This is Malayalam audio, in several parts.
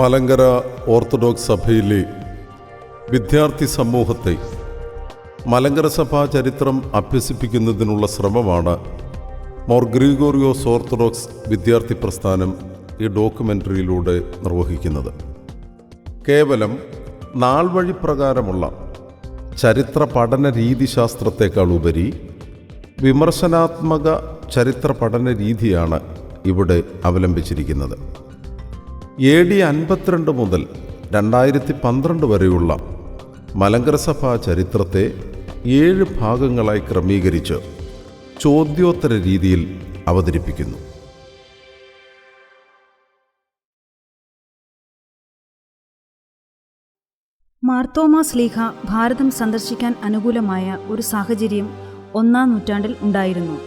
മലങ്കര ഓർത്തഡോക്സ് സഭയിലെ വിദ്യാർത്ഥി സമൂഹത്തെ മലങ്കര സഭാ ചരിത്രം അഭ്യസിപ്പിക്കുന്നതിനുള്ള ശ്രമമാണ് മോർ ഗ്രിഗോറിയോസ് ഓർത്തഡോക്സ് വിദ്യാർത്ഥി പ്രസ്ഥാനം ഈ ഡോക്യുമെൻ്ററിയിലൂടെ നിർവഹിക്കുന്നത്. കേവലം നാൾവഴി പ്രകാരമുള്ള ചരിത്ര പഠന രീതിശാസ്ത്രത്തെക്കാൾ ഉപരി വിമർശനാത്മക ചരിത്ര പഠന രീതിയാണ് ഇവിടെ അവലംബിച്ചിരിക്കുന്നത്. AD 52 മുതൽ 2012 വരെയുള്ള മലങ്കര സഭാ ചരിത്രത്തെ 7 ഭാഗങ്ങളായി ക്രമീകരിച്ച് ചോദ്യോത്തര രീതിയിൽ അവതരിപ്പിക്കുന്നു. മാർത്തോമാ ശ്ലീഹ ഭാരതം സന്ദർശിക്കാൻ അനുകൂലമായ ഒരു സാഹചര്യം 1-ാം നൂറ്റാണ്ടിൽ ഉണ്ടായിരുന്നു.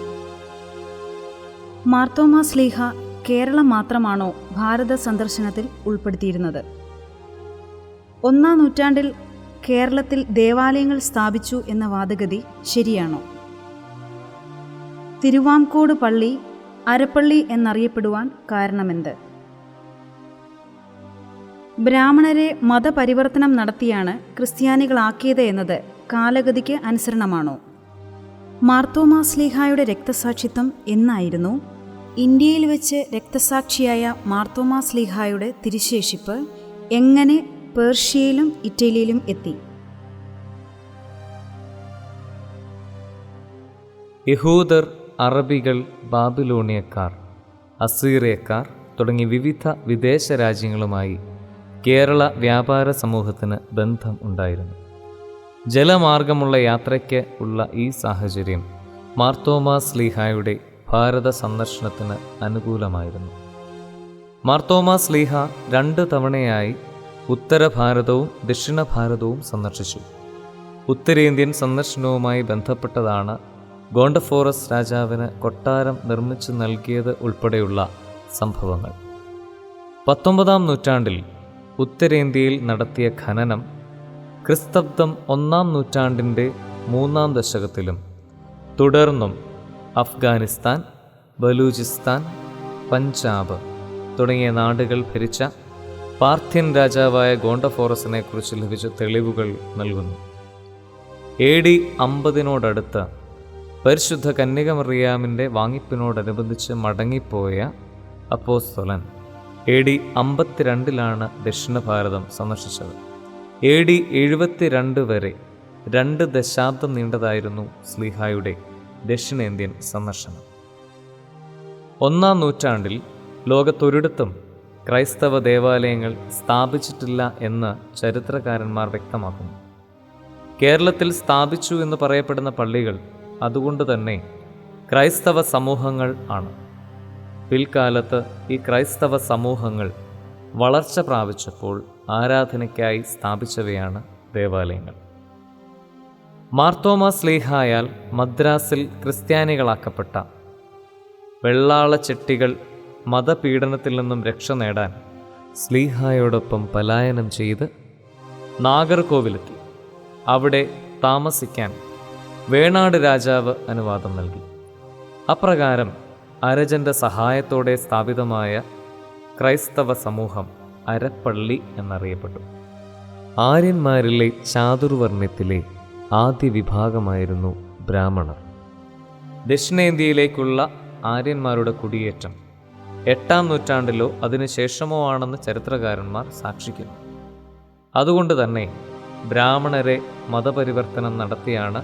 മാർത്തോമാ ശ്ലീഹ കേരളം മാത്രമാണോ ഭാരത സന്ദർശനത്തിൽ ഉൾപ്പെടുത്തിയിരുന്നത്? 1-ാം നൂറ്റാണ്ടിൽ കേരളത്തിൽ ദേവാലയങ്ങൾ സ്ഥാപിച്ചു എന്ന വാദഗതി ശരിയാണോ? തിരുവാംകോട് പള്ളി അരപ്പള്ളി എന്നറിയപ്പെടുവാൻ കാരണമെന്ത്? ബ്രാഹ്മണരെ മതപരിവർത്തനം നടത്തിയാണ് ക്രിസ്ത്യാനികളാക്കിയത് എന്നത് കാലഗതിക്ക് അനുസരണമാണോ? മാർത്തോമാ ശ്ലീഹായുടെ രക്തസാക്ഷിത്വം എന്നായിരുന്നു? ഇന്ത്യയിൽ വെച്ച് രക്തസാക്ഷിയായ മാർത്തോമാ ശ്ലീഹായുടെ തിരുശേഷിപ്പ് എങ്ങനെ പേർഷ്യയിലും ഇറ്റലിയിലും എത്തി? യഹൂദർ, അറബികൾ, ബാബിലോണിയക്കാർ, അസീറിയക്കാർ തുടങ്ങി വിവിധ വിദേശ രാജ്യങ്ങളുമായി കേരള വ്യാപാര സമൂഹത്തിന് ബന്ധം ഉണ്ടായിരുന്നു. ജലമാർഗമുള്ള യാത്രയ്ക്ക് ഉള്ള ഈ സാഹചര്യം മാർത്തോമാ ശ്ലീഹായുടെ ഭാരത സന്ദർശനത്തിന് അനുകൂലമായിരുന്നു. മാർത്തോമാ ശ്ലീഹ 2 തവണയായി ഉത്തരഭാരതവും ദക്ഷിണ ഭാരതവും സന്ദർശിച്ചു. ഉത്തരേന്ത്യൻ സന്ദർശനവുമായി ബന്ധപ്പെട്ടതാണ് ഗോണ്ടഫോറസ് രാജാവിന് കൊട്ടാരം നിർമ്മിച്ചു നൽകിയത് ഉൾപ്പെടെയുള്ള സംഭവങ്ങൾ. 19-ാം നൂറ്റാണ്ടിൽ ഉത്തരേന്ത്യയിൽ നടത്തിയ ഖനനം ക്രിസ്തബ്ദം 1-ാം നൂറ്റാണ്ടിൻ്റെ 3-ാം ദശകത്തിലും തുടർന്നും അഫ്ഗാനിസ്ഥാൻ, ബലൂചിസ്ഥാൻ, പഞ്ചാബ് തുടങ്ങിയ നാടുകൾ ഭരിച്ച പാർത്ഥ്യൻ രാജാവായ ഗോണ്ടഫോറസിനെ കുറിച്ച് ലഭിച്ച തെളിവുകൾ നൽകുന്നു. AD 50 പരിശുദ്ധ കന്യക മറിയാമിൻ്റെ വാങ്ങിപ്പിനോടനുബന്ധിച്ച് മടങ്ങിപ്പോയ അപ്പോസ്തലൻ AD 52 ദക്ഷിണ ഭാരതം സന്ദർശിച്ചത്. AD 72 വരെ 2 ദശാബ്ദം നീണ്ടതായിരുന്നു ശ്ലീഹായുടെ ദക്ഷിണേന്ത്യൻ സന്ദർശനം. 1-ാം നൂറ്റാണ്ടിൽ ലോകത്തൊരിടത്തും ക്രൈസ്തവ ദേവാലയങ്ങൾ സ്ഥാപിച്ചിട്ടില്ല എന്ന് ചരിത്രകാരന്മാർ വ്യക്തമാക്കുന്നു. കേരളത്തിൽ സ്ഥാപിച്ചു എന്ന് പറയപ്പെടുന്ന പള്ളികൾ അതുകൊണ്ട് തന്നെ ക്രൈസ്തവ സമൂഹങ്ങൾ ആണ്. പിൽക്കാലത്ത് ഈ ക്രൈസ്തവ സമൂഹങ്ങൾ വളർച്ച പ്രാപിച്ചപ്പോൾ ആരാധനയ്ക്കായി സ്ഥാപിച്ചവയാണ് ദേവാലയങ്ങൾ. മാർത്തോമാ ശ്ലീഹായാൽ മദ്രാസിൽ ക്രിസ്ത്യാനികളാക്കപ്പെട്ട വെള്ളാള ചെട്ടികൾ മതപീഡനത്തിൽ നിന്നും രക്ഷ നേടാൻ ശ്ലീഹായോടൊപ്പം പലായനം ചെയ്ത് നാഗർകോവിലെത്തി. അവിടെ താമസിക്കാൻ വേണാട് രാജാവ് അനുവാദം നൽകി. അപ്രകാരം അരജൻ്റെ സഹായത്തോടെ സ്ഥാപിതമായ ക്രൈസ്തവ സമൂഹം അരപ്പള്ളി എന്നറിയപ്പെട്ടു. ആര്യന്മാരിലെ ചാതുർവർണ്ണ്യത്തിലെ ആദ്യ വിഭാഗമായിരുന്നു ബ്രാഹ്മണർ. ദക്ഷിണേന്ത്യയിലേക്കുള്ള ആര്യന്മാരുടെ കുടിയേറ്റം 8-ാം നൂറ്റാണ്ടിലോ അതിനുശേഷമോ ആണെന്ന് ചരിത്രകാരന്മാർ സാക്ഷിക്കുന്നു. അതുകൊണ്ട് തന്നെ ബ്രാഹ്മണരെ മതപരിവർത്തനം നടത്തിയാണ്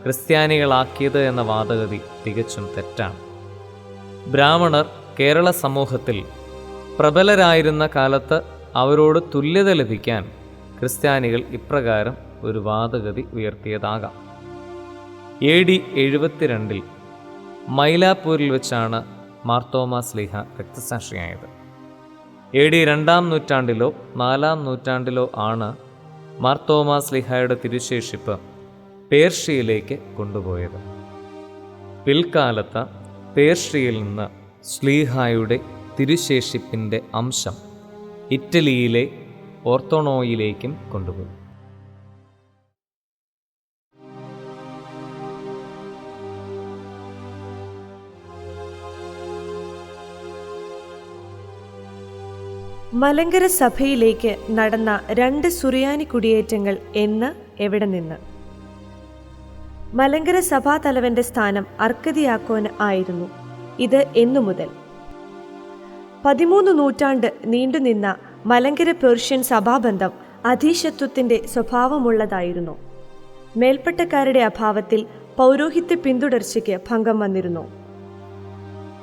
ക്രിസ്ത്യാനികളാക്കിയത് എന്ന വാദഗതി തികച്ചും തെറ്റാണ്. ബ്രാഹ്മണർ കേരള സമൂഹത്തിൽ പ്രബലരായിരുന്ന കാലത്ത് അവരോട് തുല്യത ലഭിക്കാൻ ക്രിസ്ത്യാനികൾ ഇപ്രകാരം ഒരു വാദഗതി ഉയർത്തിയതാകാം. AD 72 മൈലാപ്പൂരിൽ വെച്ചാണ് മാർത്തോമാ ശ്ലീഹ രക്തസാക്ഷിയായത്. AD 2-ാം നൂറ്റാണ്ടിലോ 4-ാം നൂറ്റാണ്ടിലോ ആണ് മാർത്തോമാ ശ്ലീഹായുടെ തിരുശേഷിപ്പ് പേർഷ്യയിലേക്ക് കൊണ്ടുപോയത്. പിൽക്കാലത്ത് പേർഷ്യയിൽ നിന്ന് ശ്ലീഹായുടെ തിരുശേഷിപ്പിൻ്റെ അംശം ഇറ്റലിയിലെ ഓർത്തോണോയിലേക്കും കൊണ്ടുപോയി. മലങ്കര സഭയിലേക്ക് നടന്ന 2 സുറിയാനി കുടിയേറ്റങ്ങൾ എന്ന്, എവിടെ നിന്ന്? മലങ്കര സഭാതലവന്റെ സ്ഥാനം അർക്കദിയാക്കോന് ആയിരുന്നു. ഇത് എന്നു മുതൽ? 13 നൂറ്റാണ്ട് നീണ്ടുനിന്ന മലങ്കര പേർഷ്യൻ സഭാബന്ധം അധീശത്വത്തിന്റെ സ്വഭാവമുള്ളതായിരുന്നു. മേൽപ്പട്ടക്കാരുടെ അഭാവത്തിൽ പൗരോഹിത്യ പിന്തുടർച്ചയ്ക്ക് ഭംഗം വന്നിരുന്നു.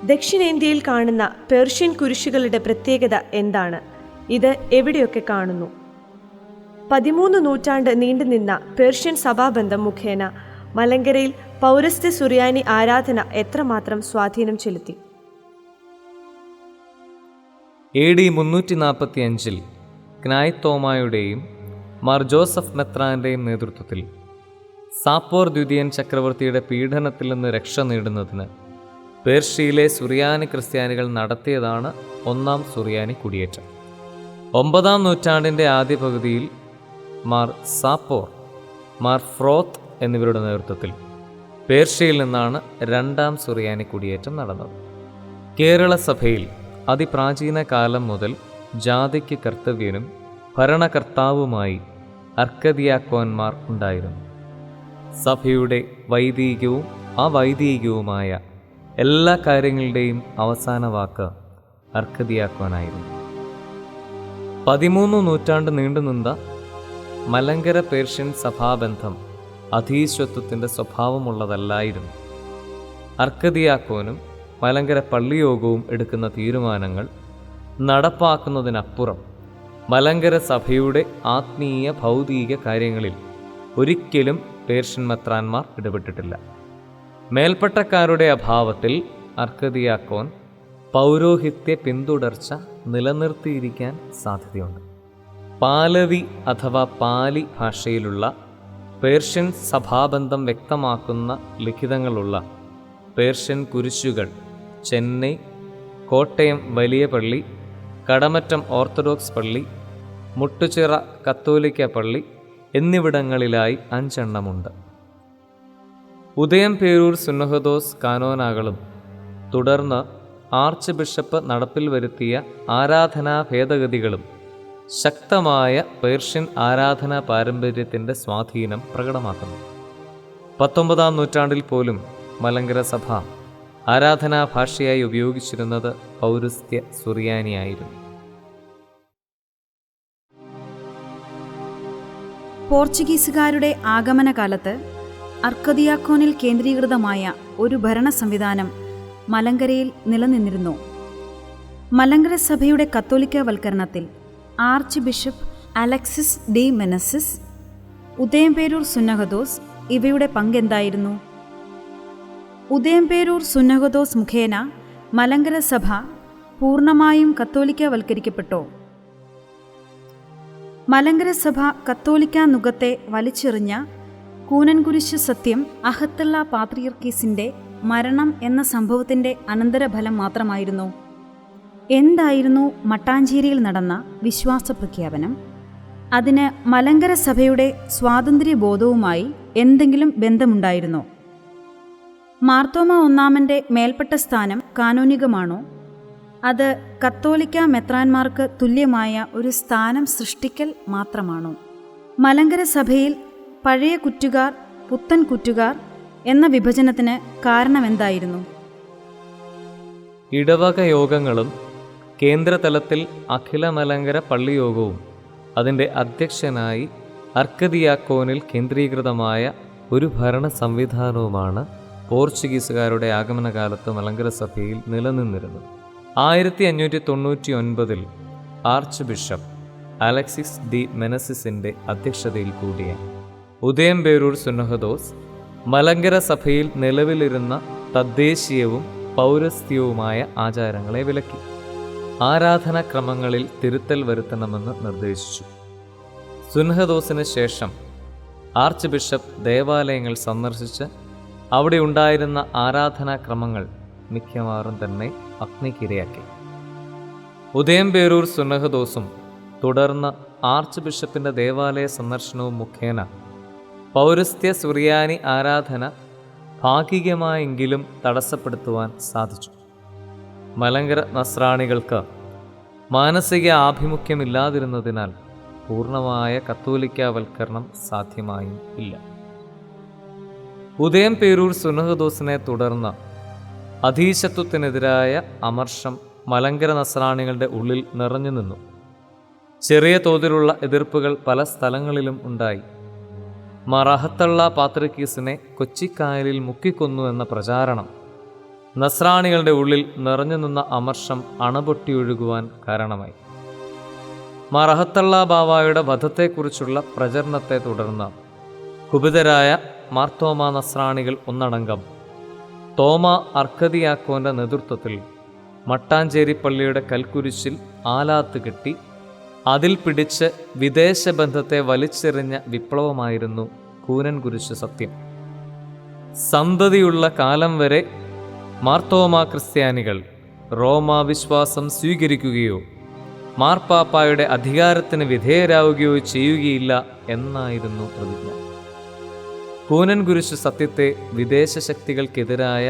ദക്ഷിണേന്ത്യയിൽ കാണുന്ന പേർഷ്യൻ കുരിശുകളുടെ പ്രത്യേകത എന്താണ്? ഇത് എവിടെയൊക്കെ കാണുന്നു? 13 നൂറ്റാണ്ട് നീണ്ടുനിന്ന പേർഷ്യൻ സഭാബന്ധം മുഖേന മലങ്കരയിൽ പൗരസ്ത്യ സുറിയാനി ആരാധന എത്രമാത്രം സ്വാധീനം ചെലുത്തി? AD 345 ക്നായ് തോമായുടെയും മാർ ജോസഫ് മെത്രാന്റെയും നേതൃത്വത്തിൽ സാപ്പോർ ദ്വിതീയൻ ചക്രവർത്തിയുടെ പീഡനത്തിൽ നിന്ന് രക്ഷ നേടുന്നതിന് പേർഷ്യയിലെ സുറിയാനി ക്രിസ്ത്യാനികൾ നടത്തിയതാണ് 1-ാം സുറിയാനി കുടിയേറ്റം. 9-ാം നൂറ്റാണ്ടിൻ്റെ ആദ്യ പകുതിയിൽ മാർ സാപ്പോർ, മാർ ഫ്രോത്ത് എന്നിവരുടെ നേതൃത്വത്തിൽ പേർഷ്യയിൽ നിന്നാണ് 2-ാം സുറിയാനി കുടിയേറ്റം നടന്നത്. കേരള സഭയിൽ അതിപ്രാചീന കാലം മുതൽ ജാതിക്ക് കർത്തവ്യനും ഭരണകർത്താവുമായി അർക്കദിയാക്കോന്മാർ ഉണ്ടായിരുന്നു. സഭയുടെ വൈദികവും അവൈദികവുമായ എല്ലാ കാര്യങ്ങളുടെയും അവസാന വാക്ക് അർക്കദിയാക്കോനായിരുന്നു. 13 നൂറ്റാണ്ട് നീണ്ടുനിന്ന മലങ്കര പേർഷ്യൻ സഭാബന്ധം അധീശത്വത്തിൻ്റെ സ്വഭാവമുള്ളതല്ലായിരുന്നു. അർക്കദിയാക്കോനും മലങ്കര പള്ളിയോഗവും എടുക്കുന്ന തീരുമാനങ്ങൾ നടപ്പാക്കുന്നതിനപ്പുറം മലങ്കര സഭയുടെ ആത്മീയ ഭൗതിക കാര്യങ്ങളിൽ ഒരിക്കലും പേർഷ്യൻ മെത്രാന്മാർ ഇടപെട്ടിട്ടില്ല. മേൽപ്പട്ടക്കാരുടെ അഭാവത്തിൽ അർക്കദിയാക്കോൻ പൗരോഹിത്യ പിന്തുടർച്ച നിലനിർത്തിയിരിക്കാൻ സാധ്യതയുണ്ട്. പാലവി അഥവാ പാലി ഭാഷയിലുള്ള പേർഷ്യൻ സഭാബന്ധം വ്യക്തമാക്കുന്ന ലിഖിതങ്ങളുള്ള പേർഷ്യൻ കുരിശുകൾ ചെന്നൈ, കോട്ടയം വലിയ പള്ളി, കടമറ്റം ഓർത്തഡോക്സ് പള്ളി, മുട്ടുചിറ കത്തോലിക്ക പള്ളി എന്നിവിടങ്ങളിലായി 5 എണ്ണമുണ്ട്. ഉദയംപേരൂർ സുന്നഹദോസ് കാനോനാകളും തുടർന്ന് ആർച്ച് ബിഷപ്പ് നടപ്പിൽ വരുത്തിയ ആരാധനാ ഭേദഗതികളും ശക്തമായ പേർഷ്യൻ ആരാധനാ പാരമ്പര്യത്തിൻ്റെ സ്വാധീനം പ്രകടമാക്കുന്നു. 19-ാം നൂറ്റാണ്ടിൽ പോലും മലങ്കര സഭ ആരാധനാ ഭാഷയായി ഉപയോഗിച്ചിരുന്നത് പൗരസ്ത്യ സുറിയാനിയായിരുന്നു. പോർച്ചുഗീസുകാരുടെ ആഗമനകാലത്ത് അർക്കദിയാക്കോനിൽ കേന്ദ്രീകൃതമായ ഒരു ഭരണ സംവിധാനം മലങ്കരയിൽ നിലനിന്നിരുന്നു. മലങ്കര സഭയുടെ കത്തോലിക്കവൽക്കരണത്തിൽ archbishop Alexis de Menezes, Udayamperoor സുന്നഹദോസ് ഇവയുടെ പങ്കെന്തായിരുന്നു? ഉദയംപേരൂർ സുന്നഹദോസ് മുഖേന മലങ്കര സഭ പൂർണ്ണമായും കത്തോലിക്കവൽക്കരിക്കപ്പെട്ടോ? മലങ്കര സഭ കത്തോലിക്ക നുകത്തെ വലിച്ചെറിഞ്ഞ കൂനൻകുരിശ് സത്യം അഹത്തുള്ള പാത്രിയർക്കീസിൻ്റെ മരണം എന്ന സംഭവത്തിൻ്റെ അനന്തരഫലം മാത്രമായിരുന്നു. എന്തായിരുന്നു മട്ടാഞ്ചേരിയിൽ നടന്ന വിശ്വാസ പ്രഖ്യാപനം? അതിന് മലങ്കര സഭയുടെ സ്വാതന്ത്ര്യബോധവുമായി എന്തെങ്കിലും ബന്ധമുണ്ടായിരുന്നോ? മാർത്തോമ 1-ാമൻ്റെ മേൽപ്പെട്ട സ്ഥാനം കാനോനികമാണോ? അത് കത്തോലിക്ക മെത്രാന്മാർക്ക് തുല്യമായ ഒരു സ്ഥാനം സൃഷ്ടിക്കൽ മാത്രമാണോ? മലങ്കര സഭയിൽ പഴയ കുറ്റുകാർ, പുത്തൻ കുറ്റുകാർ എന്ന വിഭജനത്തിന് കാരണമെന്തായിരുന്നു? ഇടവക യോഗങ്ങളും കേന്ദ്രതലത്തിൽ അഖില മലങ്കര പള്ളിയോഗവും അതിൻ്റെ അധ്യക്ഷനായി അർക്കദിയാക്കോനിൽ കേന്ദ്രീകൃതമായ ഒരു ഭരണ സംവിധാനവുമാണ് പോർച്ചുഗീസുകാരുടെ ആഗമനകാലത്ത് മലങ്കര സഭയിൽ നിലനിന്നിരുന്നത്. 1599 ആർച്ച് ബിഷപ്പ് അലക്സിസ് ഡി മെനസിസിൻ്റെ അധ്യക്ഷതയിൽ കൂടിയ ഉദയംപേരൂർ സുന്നഹദോസ് മലങ്കര സഭയിൽ നിലവിലിരുന്ന തദ്ദേശീയവും പൗരസ്ത്യവുമായ ആചാരങ്ങളെ വിലക്കി ആരാധനാക്രമങ്ങളിൽ തിരുത്തൽ വരുത്തണമെന്ന് നിർദ്ദേശിച്ചു. സുന്നഹദോസിന് ശേഷം ആർച്ച് ബിഷപ്പ് ദേവാലയങ്ങൾ സന്ദർശിച്ച് അവിടെ ഉണ്ടായിരുന്ന ആരാധനാക്രമങ്ങൾ മിക്കവാറും തന്നെ അഗ്നിക്കിരയാക്കി. ഉദയംപേരൂർ സുന്നഹദോസും തുടർന്ന് ആർച്ച് ബിഷപ്പിൻ്റെ ദേവാലയ സന്ദർശനവും മുഖേന പൗരസ്ത്യ സുറിയാനി ആരാധന ഭാഗികമായെങ്കിലും തടസ്സപ്പെടുത്തുവാൻ സാധിച്ചു. മലങ്കര നസ്രാണികൾക്ക് മാനസിക ആഭിമുഖ്യമില്ലാതിരുന്നതിനാൽ പൂർണ്ണമായ കത്തോലിക്കാവൽക്കരണം സാധ്യമായും ഇല്ല. ഉദയം പേരൂർ സുന്നഹദോസിനെ തുടർന്ന് അധീശത്വത്തിനെതിരായ അമർഷം മലങ്കര നസ്രാണികളുടെ ഉള്ളിൽ നിറഞ്ഞു നിന്നു. ചെറിയ തോതിലുള്ള എതിർപ്പുകൾ പല സ്ഥലങ്ങളിലും ഉണ്ടായി. മാർ അഹത്തള്ള പാത്രിക്കീസിനെ കൊച്ചിക്കായലിൽ മുക്കിക്കൊന്നു എന്ന പ്രചാരണം നസ്രാണികളുടെ ഉള്ളിൽ നിറഞ്ഞു നിന്ന അമർഷം അണപൊട്ടിയൊഴുകുവാൻ കാരണമായി. മാർ അഹത്തള്ള ബാവായുടെ വധത്തെക്കുറിച്ചുള്ള പ്രചരണത്തെ തുടർന്ന് കുപിതരായ മാർത്തോമാ നസ്രാണികൾ ഒന്നടങ്കം തോമ അർക്കദിയാക്കോന്റെ നേതൃത്വത്തിൽ മട്ടാഞ്ചേരി പള്ളിയുടെ കൽക്കുരിശിൽ ആലാത്ത് കെട്ടി അതിൽ പിടിച്ച് വിദേശ ബന്ധത്തെ വലിച്ചെറിഞ്ഞ വിപ്ലവമായിരുന്നു കൂനൻകുരിശ് സത്യം. സന്തതിയുള്ള കാലം വരെ മാർത്തോമാ ക്രിസ്ത്യാനികൾ റോമാ വിശ്വാസം സ്വീകരിക്കുകയോ മാർപ്പാപ്പായുടെ അധികാരത്തിന് വിധേയരാവുകയോ ചെയ്യുകയില്ല എന്നായിരുന്നു പ്രതിജ്ഞ. കൂനൻകുരിശ് സത്യത്തെ വിദേശ ശക്തികൾക്കെതിരായ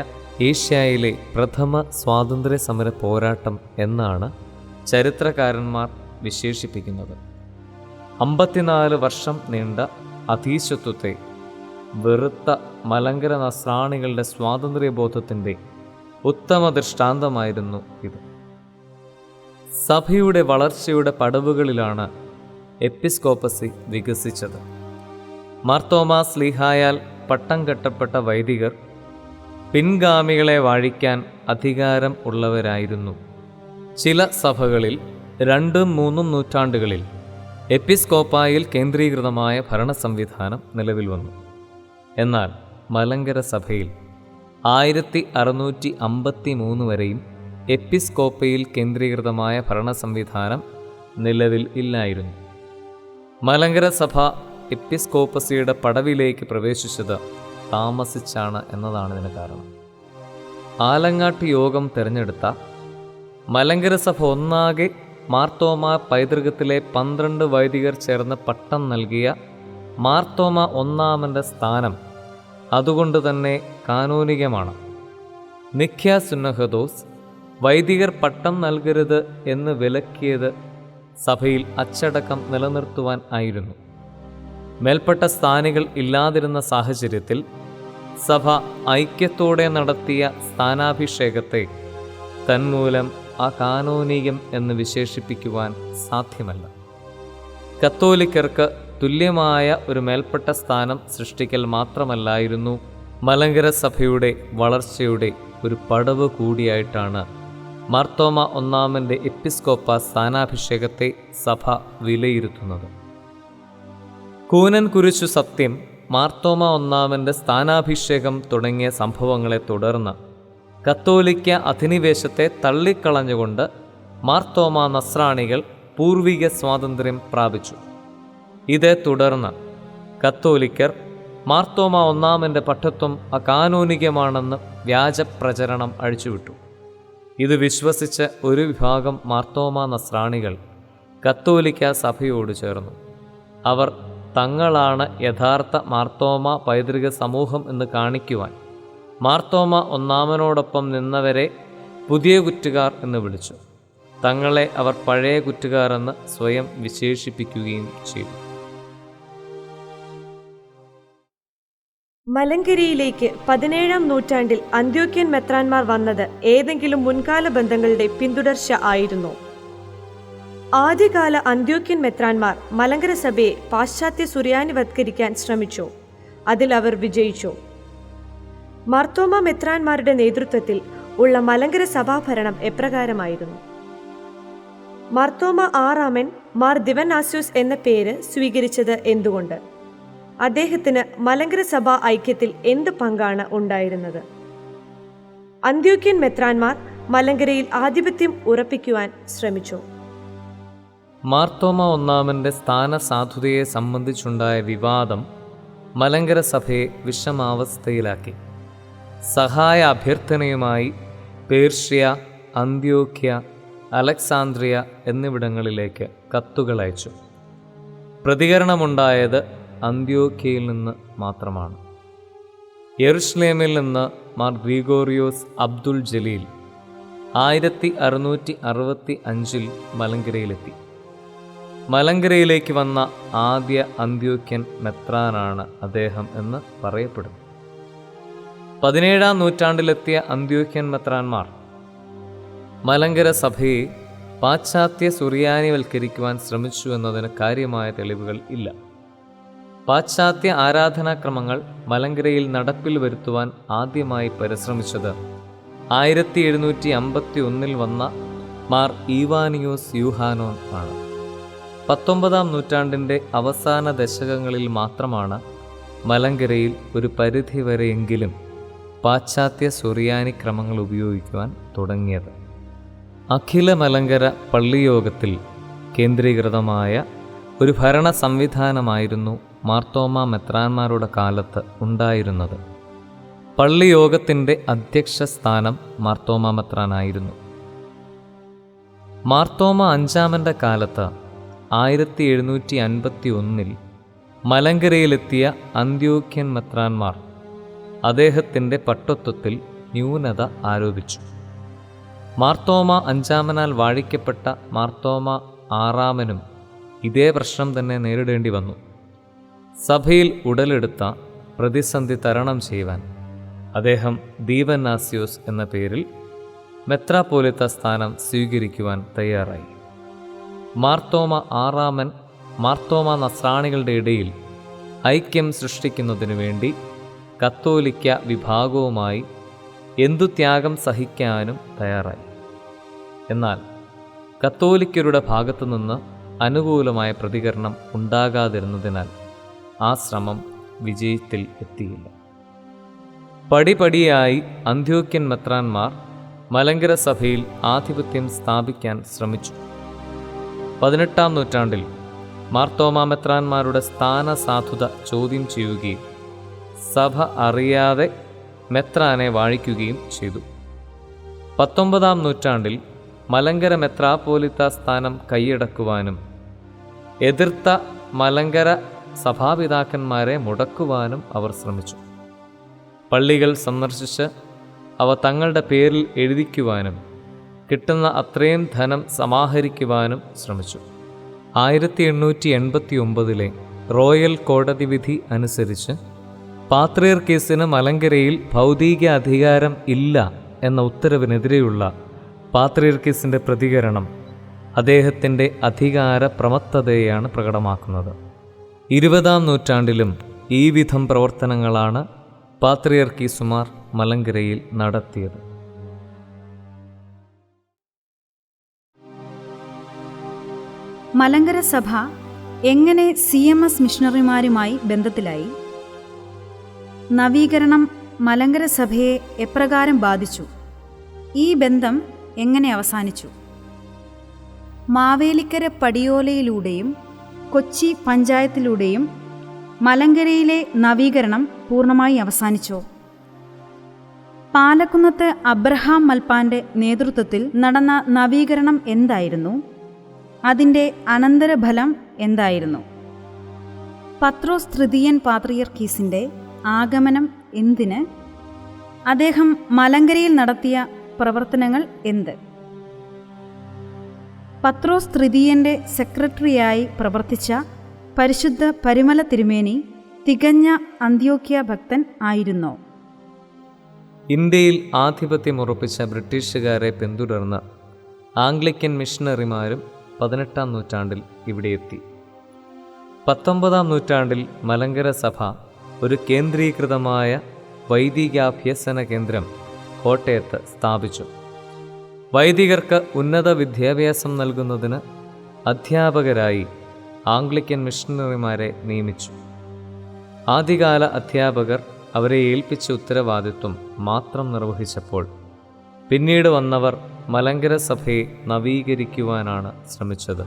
ഏഷ്യയിലെ പ്രഥമ സ്വാതന്ത്ര്യ സമര പോരാട്ടം എന്നാണ് ചരിത്രകാരന്മാർ വിശേഷിപ്പിക്കുന്നത്. 54 വർഷം നീണ്ട അധീശത്വത്തെ വെറുത്ത മലങ്കര നസ്രാണികളുടെ സ്വാതന്ത്ര്യബോധത്തിൻ്റെ ഉത്തമ ദൃഷ്ടാന്തമായിരുന്നു ഇത്. സഭയുടെ വളർച്ചയുടെ പടവുകളിലാണ് എപ്പിസ്കോപ്പസി വികസിച്ചത്. മാർത്തോമാ സ്ലീഹായാൽ പട്ടം കെട്ടപ്പെട്ട വൈദികർ പിൻഗാമികളെ വാഴിക്കാൻ അധികാരം ഉള്ളവരായിരുന്നു. ചില സഭകളിൽ 2-3 നൂറ്റാണ്ടുകളിൽ എപ്പിസ്കോപ്പായിൽ കേന്ദ്രീകൃതമായ ഭരണ സംവിധാനം നിലവിൽ വന്നു. എന്നാൽ മലങ്കര സഭയിൽ 1653 വരെയും എപ്പിസ്കോപ്പയിൽ കേന്ദ്രീകൃതമായ ഭരണ സംവിധാനം നിലവിൽ ഇല്ലായിരുന്നു. മലങ്കര സഭ എപ്പിസ്കോപ്പസിയുടെ പടവിലേക്ക് പ്രവേശിച്ചത് താമസിച്ചാണ് എന്നതാണ് ഇതിന് കാരണം. ആലങ്ങാട്ട് യോഗം തിരഞ്ഞെടുത്ത മലങ്കര സഭ ഒന്നാകെ മാർത്തോമാ പൈതൃകത്തിലെ 12 വൈദികർ ചേർന്ന് പട്ടം നൽകിയ മാർത്തോമാ ഒന്നാമൻ്റെ സ്ഥാനം അതുകൊണ്ട് തന്നെ കാനോനികമാണ്. നിഖ്യ സുന്നഹദോസ് വൈദികർ പട്ടം നൽകരുത് എന്ന് വിലക്കിയത് സഭയിൽ അച്ചടക്കം നിലനിർത്തുവാൻ ആയിരുന്നു. മേൽപ്പെട്ട സ്ഥാനികൾ ഇല്ലാതിരുന്ന സാഹചര്യത്തിൽ സഭ ഐക്യത്തോടെ നടത്തിയ സ്ഥാനാഭിഷേകത്തെ തന്മൂലം അകാനോനികം എന്ന് വിശേഷിപ്പിക്കുവാൻ സാധ്യമല്ല. കത്തോലിക്കർക്ക് തുല്യമായ ഒരു മേൽപ്പെട്ട സ്ഥാനം സൃഷ്ടിക്കൽ മാത്രമല്ലായിരുന്നു മലങ്കര സഭയുടെ വളർച്ചയുടെ ഒരു പടവ് കൂടിയായിട്ടാണ് മാർത്തോമാ ഒന്നാമൻ്റെ എപ്പിസ്കോപ്പ സ്ഥാനാഭിഷേകത്തെ സഭ വിലയിരുത്തുന്നത്. കൂനൻകുരിശു സത്യം, മാർത്തോമാ ഒന്നാമൻ്റെ സ്ഥാനാഭിഷേകം തുടങ്ങിയ സംഭവങ്ങളെ തുടർന്ന് കത്തോലിക്ക അധിനിവേശത്തെ തള്ളിക്കളഞ്ഞുകൊണ്ട് മാർത്തോമാ നസ്രാണികൾ പൂർവിക സ്വാതന്ത്ര്യം പ്രാപിച്ചു. ഇതേ തുടർന്ന് കത്തോലിക്കർ മാർത്തോമാ ഒന്നാമൻ്റെ പട്ടത്വം അകാനോനികമാണെന്ന് വ്യാജപ്രചരണം അഴിച്ചുവിട്ടു. ഇത് വിശ്വസിച്ച ഒരു വിഭാഗം മാർത്തോമാ നസ്രാണികൾ കത്തോലിക്ക സഭയോട് ചേർന്നു. അവർ തങ്ങളാണ് യഥാർത്ഥ മാർത്തോമാ പൈതൃക സമൂഹം എന്ന് കാണിക്കുവാൻ മാർത്തോമാ ഒന്നാമനോടൊപ്പം നിന്നവരെ പുതിയ കുറ്റുകാർ എന്ന് വിളിച്ചു. തങ്ങളെ അവർ പഴയ കുറ്റുകാർ എന്ന് സ്വയം വിശേഷിപ്പിക്കുകയും ചെയ്തു. മലങ്കരിയിലേക്ക് 17-ാം നൂറ്റാണ്ടിൽ അന്ത്യോക്യൻ മെത്രാന്മാർ വന്നത് ഏതെങ്കിലും മുൻകാല ബന്ധങ്ങളുടെ പിന്തുടർച്ച ആയിരുന്നോ? ആദ്യകാല അന്ത്യോക്യൻ മെത്രാന്മാർ മലങ്കര സഭയെ പാശ്ചാത്യ സുറിയാനിവത്കരിക്കാൻ ശ്രമിച്ചോ? അതിൽ അവർ വിജയിച്ചോ? മാർത്തോമാ മെത്രാന്മാരുടെ നേതൃത്വത്തിൽ ഉള്ള മലങ്കര സഭാഭരണം എപ്രകാരമായിരുന്നു? മാർത്തോമാ 6-ാമൻ മാർ ദിവനാസ്യോസ് എന്ന പേര് സ്വീകരിച്ചത് എന്തുകൊണ്ട്? അദ്ദേഹത്തിന് മലങ്കര സഭാ ഐക്യത്തിൽ എന്ത് പങ്കാണ് ഉണ്ടായിരുന്നത്? അന്ത്യോക്യൻ മെത്രാന്മാർ മലങ്കരയിൽ ആധിപത്യം ഉറപ്പിക്കുവാൻ ശ്രമിച്ചു. മാർത്തോമാ ഒന്നാമൻ്റെ സ്ഥാനസാധുതയെ സംബന്ധിച്ചുണ്ടായ വിവാദം മലങ്കര സഭയെ വിഷമാവസ്ഥയിലാക്കി. സഹായ അഭ്യർത്ഥനയുമായി പേർഷ്യ, അന്ത്യോക്യ, അലക്സാന്ദ്രിയ എന്നിവിടങ്ങളിലേക്ക് കത്തുകൾ അയച്ചു. പ്രതികരണമുണ്ടായത് അന്ത്യോക്യയിൽ നിന്ന് മാത്രമാണ്. യെരുശലേമിൽ നിന്ന് മാർ ഗ്രിഗോറിയോസ് അബ്ദുൽ ജലീൽ 1665 മലങ്കരയിലെത്തി. മലങ്കരയിലേക്ക് വന്ന ആദ്യ അന്ത്യോക്യൻ മെത്രാനാണ് അദ്ദേഹം എന്ന് പറയപ്പെടുന്നു. 17-ാം നൂറ്റാണ്ടിലെത്തിയ അന്ത്യോക്യൻ മെത്രാന്മാർ മലങ്കര സഭയെ പാശ്ചാത്യ സുറിയാനിവൽക്കരിക്കുവാൻ ശ്രമിച്ചു എന്നതിന് കാര്യമായ തെളിവുകൾ ഇല്ല. പാശ്ചാത്യ ആരാധനാക്രമങ്ങൾ മലങ്കരയിൽ നടപ്പിൽ വരുത്തുവാൻ ആദ്യമായി പരിശ്രമിച്ചത് 1751 വന്ന മാർ ഈവാനിയോസ് യൂഹാനോൻ ആണ്. 19-ാം നൂറ്റാണ്ടിൻ്റെ അവസാന ദശകങ്ങളിൽ മാത്രമാണ് മലങ്കരയിൽ ഒരു പരിധിവരെയെങ്കിലും പാശ്ചാത്യ സുറിയാനി ക്രമങ്ങൾ ഉപയോഗിക്കുവാൻ തുടങ്ങിയത്. അഖില മലങ്കര പള്ളിയോഗത്തിൽ കേന്ദ്രീകൃതമായ ഒരു ഭരണ സംവിധാനമായിരുന്നു മാർത്തോമാ മെത്രാന്മാരുടെ കാലത്ത് ഉണ്ടായിരുന്നത്. പള്ളിയോഗത്തിൻ്റെ അധ്യക്ഷ സ്ഥാനം മാർത്തോമാ മെത്രാനായിരുന്നു. മാർത്തോമ അഞ്ചാമൻ്റെ കാലത്ത് 1751 മലങ്കരയിലെത്തിയ അന്ത്യോക്യൻ മെത്രാന്മാർ അദ്ദേഹത്തിൻ്റെ പട്ടത്വത്തിൽ ന്യൂനത ആരോപിച്ചു. മാർത്തോമ അഞ്ചാമനാൽ വാഴിക്കപ്പെട്ട മാർത്തോമ ആറാമനും ഇതേ പ്രശ്നം തന്നെ നേരിടേണ്ടി വന്നു. സഭയിൽ ഉടലെടുത്ത പ്രതിസന്ധി തരണം ചെയ്യുവാൻ അദ്ദേഹം ദീവന്നാസ്യോസ് എന്ന പേരിൽ മെത്രാപ്പോലിത്ത സ്ഥാനം സ്വീകരിക്കുവാൻ തയ്യാറായി. മാർത്തോമ ആറാമൻ മാർത്തോമ നസ്രാണികളുടെ ഇടയിൽ ഐക്യം സൃഷ്ടിക്കുന്നതിനു വേണ്ടി കത്തോലിക്ക വിഭാഗവുമായി എന്തു ത്യാഗം സഹിക്കാനും തയ്യാറായി. എന്നാൽ കത്തോലിക്കരുടെ ഭാഗത്തുനിന്ന് അനുകൂലമായ പ്രതികരണം ഉണ്ടാകാതിരുന്നതിനാൽ ആ ശ്രമം വിജയത്തിൽ എത്തിയില്ല. പടിപടിയായി അന്ത്യോക്യൻ മെത്രാന്മാർ മലങ്കര സഭയിൽ ആധിപത്യം സ്ഥാപിക്കാൻ ശ്രമിച്ചു. 18-ാം നൂറ്റാണ്ടിൽ മാർത്തോമാ മെത്രാന്മാരുടെ സ്ഥാനസാധുത ചോദ്യം ചെയ്യുകയും സഭ അറിയാതെ മെത്രാനെ വാഴിക്കുകയും ചെയ്തു. 19-ാം നൂറ്റാണ്ടിൽ മലങ്കര മെത്രാപ്പോലിത്ത സ്ഥാനം കൈയടക്കുവാനും എതിർത്ത മലങ്കര സഭാപിതാക്കന്മാരെ മുടക്കുവാനും അവർ ശ്രമിച്ചു. പള്ളികൾ സന്ദർശിച്ച് അവ തങ്ങളുടെ പേരിൽ എഴുതിക്കുവാനും കിട്ടുന്ന അത്രയും ധനം സമാഹരിക്കുവാനും ശ്രമിച്ചു. 1889 റോയൽ കോടതി വിധി അനുസരിച്ച് പാത്രിയർക്കീസിന് മലങ്കരയിൽ ഭൗതിക അധികാരം ഇല്ല എന്ന ഉത്തരവിനെതിരെയുള്ള പാത്രിയർക്കീസിൻ്റെ പ്രതികരണം അദ്ദേഹത്തിൻ്റെ അധികാര പ്രമത്തതയെയാണ് പ്രകടമാക്കുന്നത്. 20-ാം നൂറ്റാണ്ടിലും ഈ വിധം പ്രവർത്തനങ്ങളാണ് പാത്രിയർക്കീസുമാർ മലങ്കരയിൽ നടത്തിയത്. മലങ്കര സഭ എങ്ങനെ CMS മിഷണറിമാരുമായി ബന്ധത്തിലായി? നവീകരണം മലങ്കര സഭയെ എപ്രകാരം ബാധിച്ചു? ഈ ബന്ധം എങ്ങനെ അവസാനിച്ചു? മാവേലിക്കര പടിയോലയിലൂടെയും കൊച്ചി പഞ്ചായത്തിലൂടെയും മലങ്കരയിലെ നവീകരണം പൂർണ്ണമായി അവസാനിച്ചോ? പാലക്കുന്നത്ത് അബ്രഹാം മൽപ്പാന്റെ നേതൃത്വത്തിൽ നടന്ന നവീകരണം എന്തായിരുന്നു? അതിൻ്റെ അനന്തരഫലം എന്തായിരുന്നു? പത്രോസ് തൃതീയൻ പാത്രിയർക്കീസിൻ്റെ ആഗമനം എന്തിന്? അദ്ദേഹം മലങ്കരയിൽ നടത്തിയ പ്രവർത്തനങ്ങൾ എന്ത്? പത്രോസ് തൃതീയൻ്റെ സെക്രട്ടറിയായി പ്രവർത്തിച്ച പരിശുദ്ധ പരിമല തിരുമേനി തികഞ്ഞ അന്ത്യോക്യ ഭക്തൻ ആയിരുന്നോ? ഇന്ത്യയിൽ ആധിപത്യമുറപ്പിച്ച ബ്രിട്ടീഷുകാരെ പിന്തുടർന്ന് ആംഗ്ലിക്കൻ മിഷണറിമാരും 18-ാം നൂറ്റാണ്ടിൽ ഇവിടെ എത്തി. 19-ാം നൂറ്റാണ്ടിൽ മലങ്കര സഭ ഒരു കേന്ദ്രീകൃതമായ വൈദികാഭ്യസന കേന്ദ്രം കോട്ടയത്ത് സ്ഥാപിച്ചു. വൈദികർക്ക് ഉന്നത വിദ്യാഭ്യാസം നൽകുന്നതിന് അധ്യാപകരായി ആംഗ്ലിക്കൻ മിഷണറിമാരെ നിയമിച്ചു. ആദ്യകാല അധ്യാപകർ അവരെ ഏൽപ്പിച്ച ഉത്തരവാദിത്വം മാത്രം നിർവഹിച്ചപ്പോൾ പിന്നീട് വന്നവർ മലങ്കര സഭയെ നവീകരിക്കുവാനാണ് ശ്രമിച്ചത്.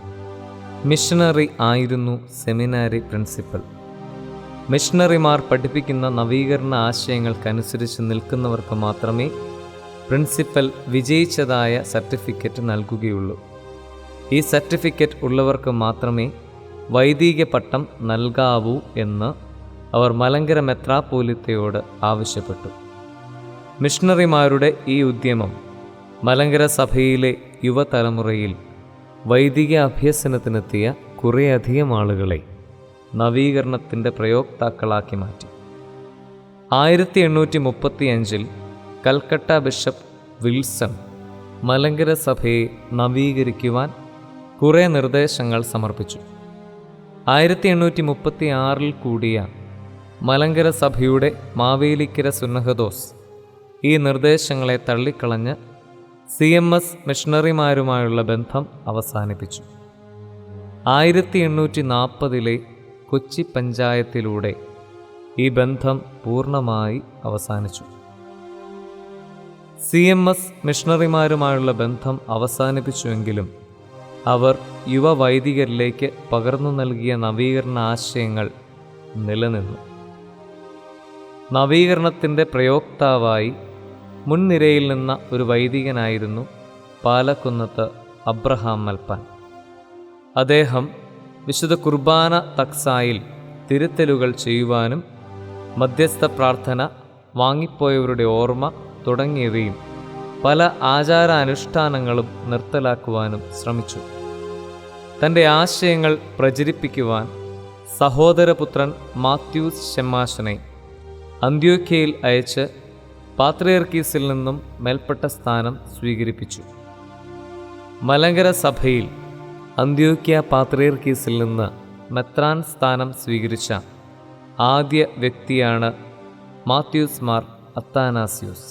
മിഷണറി ആയിരുന്നു സെമിനാരി പ്രിൻസിപ്പൽ. മിഷണറിമാർ പഠിപ്പിക്കുന്ന നവീകരണ ആശയങ്ങൾക്കനുസരിച്ച് നിൽക്കുന്നവർക്ക് മാത്രമേ പ്രിൻസിപ്പൽ വിജയിച്ചതായ സർട്ടിഫിക്കറ്റ് നൽകുകയുള്ളൂ. ഈ സർട്ടിഫിക്കറ്റ് ഉള്ളവർക്ക് മാത്രമേ വൈദിക പട്ടം നൽകാവൂ എന്ന് അവർ മലങ്കര മെത്രാപ്പോലിത്തയോട് ആവശ്യപ്പെട്ടു. മിഷണറിമാരുടെ ഈ ഉദ്യമം മലങ്കര സഭയിലെ യുവതലമുറയിൽ വൈദിക അഭ്യസനത്തിനെത്തിയ കുറേയധികം ആളുകളെ നവീകരണത്തിൻ്റെ പ്രയോക്താക്കളാക്കി മാറ്റി. 1835 കൽക്കട്ട ബിഷപ്പ് വിൽസൺ മലങ്കര സഭയെ നവീകരിക്കുവാൻ കുറേ നിർദ്ദേശങ്ങൾ സമർപ്പിച്ചു. 1836 കൂടിയ മലങ്കര സഭയുടെ മാവേലിക്കര സുന്നഹദോസ് ഈ നിർദ്ദേശങ്ങളെ തള്ളിക്കളഞ്ഞ് CMS മിഷണറിമാരുമായുള്ള ബന്ധം അവസാനിപ്പിച്ചു. 1840 കൊച്ചി പഞ്ചായത്തിലൂടെ ഈ ബന്ധം പൂർണ്ണമായി അവസാനിച്ചു. CMS മിഷണറിമാരുമായുള്ള ബന്ധം അവസാനിപ്പിച്ചുവെങ്കിലും അവർ യുവവൈദികരിലേക്ക് പകർന്നു നൽകിയ നവീകരണ ആശയങ്ങൾ നിലനിന്നു. നവീകരണത്തിൻ്റെ പ്രയോക്താവായി മുൻനിരയിൽ നിന്ന ഒരു വൈദികനായിരുന്നു പാലക്കുന്നത്ത് അബ്രഹാം മൽപ്പാൻ. അദ്ദേഹം വിശുദ്ധ കുർബാന തക്സായിൽ തിരുത്തലുകൾ ചെയ്യുവാനും മധ്യസ്ഥ പ്രാർത്ഥന, വാങ്ങിപ്പോയവരുടെ ഓർമ്മ തുടങ്ങിയവയും പല ആചാരാനുഷ്ഠാനങ്ങളും നിർത്തലാക്കുവാനും ശ്രമിച്ചു. തൻ്റെ ആശയങ്ങൾ പ്രചരിപ്പിക്കുവാൻ സഹോദരപുത്രൻ മാത്യൂസ് ശെമ്മാശനെ അന്ത്യോക്യയിൽ അയച്ച് പാത്രിയർക്കീസിൽ നിന്നും മേൽപ്പെട്ട സ്ഥാനം സ്വീകരിപ്പിച്ചു. മലങ്കര സഭയിൽ അന്ത്യോക്യ പാത്രിയർക്കീസിൽ നിന്ന് മെത്രാൻ സ്ഥാനം സ്വീകരിച്ച ആദ്യ വ്യക്തിയാണ് മാത്യൂസ് മാർ അത്താനാസ്യൂസ്.